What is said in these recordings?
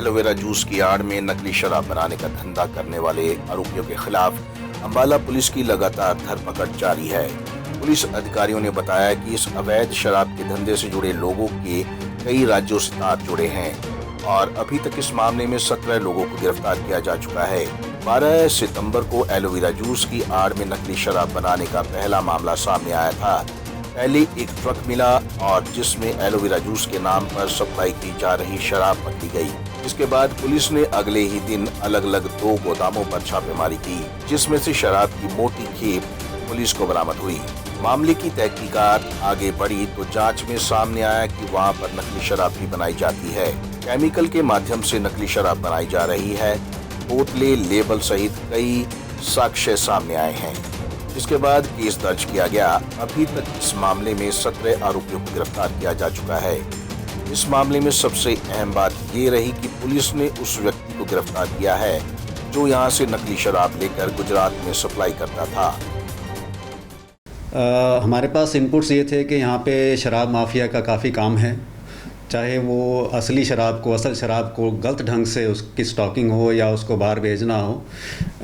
Aloe vera juice की आड़ में नकली शराब बनाने का धंधा करने वाले आरोपियों के खिलाफ अम्बाला पुलिस की लगातार धरपकड़ जारी है। पुलिस अधिकारियों ने बताया कि इस अवैध शराब के धंधे से जुड़े लोगों के कई राज्यों से तार जुड़े हैं और अभी तक इस मामले में 17 लोगों को गिरफ्तार किया जा चुका है। 12 सितंबर को एलोवेरा जूस की आड़ में नकली शराब बनाने का पहला मामला सामने आया था। पहले एक ट्रक मिला और जिसमें एलोवेरा जूस के नाम पर सप्लाई की जा रही शराब पकड़ी गई। इसके बाद पुलिस ने अगले ही दिन अलग अलग 2 गोदामों पर छापेमारी की, जिसमें से शराब की मोटी खेप पुलिस को बरामद हुई। मामले की तहकीकात आगे बढ़ी तो जांच में सामने आया कि वहां पर नकली शराब भी बनाई जाती है। केमिकल के माध्यम से नकली शराब बनाई जा रही है। बोतलें, लेबल सहित कई साक्ष्य सामने आए हैं, जिसके बाद केस दर्ज किया गया। अभी तक इस मामले में 17 आरोपियों को गिरफ्तार किया जा चुका है। इस मामले में सबसे अहम बात ये रही कि पुलिस ने उस व्यक्ति को गिरफ्तार किया है जो यहां से नकली शराब लेकर गुजरात में सप्लाई करता था। हमारे पास इनपुट्स ये थे कि यहाँ पे शराब माफिया का काफ़ी काम है, चाहे वो असल शराब को गलत ढंग से उसकी स्टॉकिंग हो या उसको बाहर भेजना हो,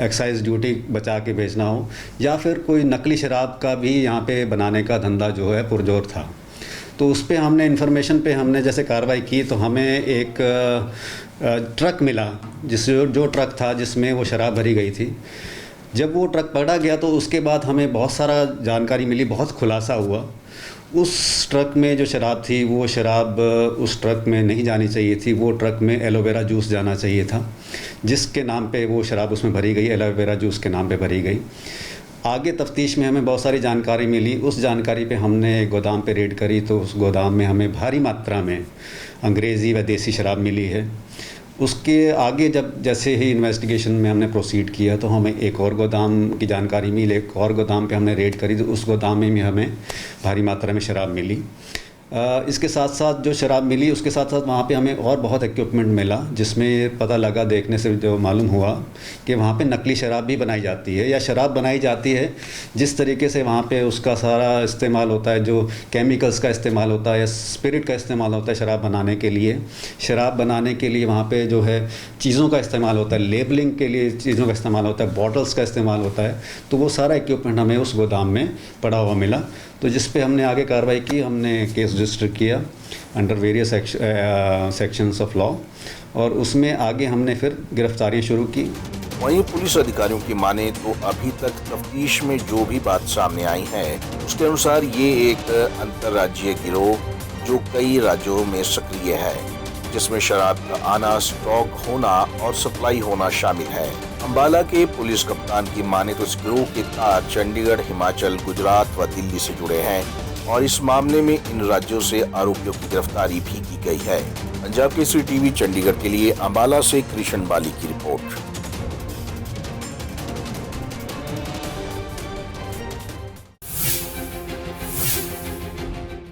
एक्साइज ड्यूटी बचा के भेजना हो, या फिर कोई नकली शराब का भी यहाँ पे बनाने का धंधा जो है पुरजोर था। तो उस पर हमने इन्फॉर्मेशन पे हमने जैसे कार्रवाई की तो हमें एक ट्रक मिला, जो ट्रक था जिसमें वो शराब भरी गई थी। जब वो ट्रक पकड़ा गया तो उसके बाद हमें बहुत सारा जानकारी मिली, बहुत खुलासा हुआ। उस ट्रक में जो शराब थी वो शराब उस ट्रक में नहीं जानी चाहिए थी, वो ट्रक में एलोवेरा जूस जाना चाहिए था, जिसके नाम पे वो शराब उसमें भरी गई, एलोवेरा जूस के नाम पे भरी गई। आगे तफ्तीश में हमें बहुत सारी जानकारी मिली। उस जानकारी पे हमने गोदाम पे रेड करी तो उस गोदाम में हमें भारी मात्रा में अंग्रेज़ी व देसी शराब मिली है। उसके आगे जैसे ही इन्वेस्टिगेशन में हमने प्रोसीड किया तो हमें एक और गोदाम की जानकारी मिली। एक और गोदाम पे हमने रेड करी तो उस गोदाम में भी हमें भारी मात्रा में शराब मिली। इसके साथ साथ जो शराब मिली उसके साथ साथ वहाँ पे हमें और बहुत इक्विपमेंट मिला, जिसमें पता लगा, देखने से जो मालूम हुआ कि वहाँ पे नकली शराब भी बनाई जाती है या शराब बनाई जाती है। जिस तरीके से वहाँ पे उसका सारा इस्तेमाल होता है, जो केमिकल्स का इस्तेमाल होता है या स्पिरिट का इस्तेमाल होता है शराब बनाने के लिए वहाँ पे जो है चीज़ों का इस्तेमाल होता है, लेबलिंग के लिए चीज़ों का इस्तेमाल होता है, बॉटल्स का इस्तेमाल होता है। तो वो सारा इक्विपमेंट हमें उस गोदाम में पड़ा हुआ मिला। तो जिस पे हमने आगे कार्रवाई की, हमने केस रजिस्टर किया under various sections of law और उसमें आगे हमने फिर गिरफ्तारियां शुरू की। वहीं पुलिस अधिकारियों की माने तो अभी तक तफ्तीश में जो भी बात सामने आई है उसके अनुसार ये एक अंतर्राज्यीय गिरोह जो कई राज्यों में सक्रिय है, जिसमें शराब का आना, स्टॉक होना और सप्लाई होना शामिल है। अम्बाला के पुलिस कप्तान की माने तो इस गिरोह के तार चंडीगढ़, हिमाचल, गुजरात व दिल्ली से जुड़े हैं और इस मामले में इन राज्यों से आरोपियों की गिरफ्तारी भी की गई है। पंजाब केसरी टीवी चंडीगढ़ के लिए अम्बाला से कृष्ण बाली की रिपोर्ट।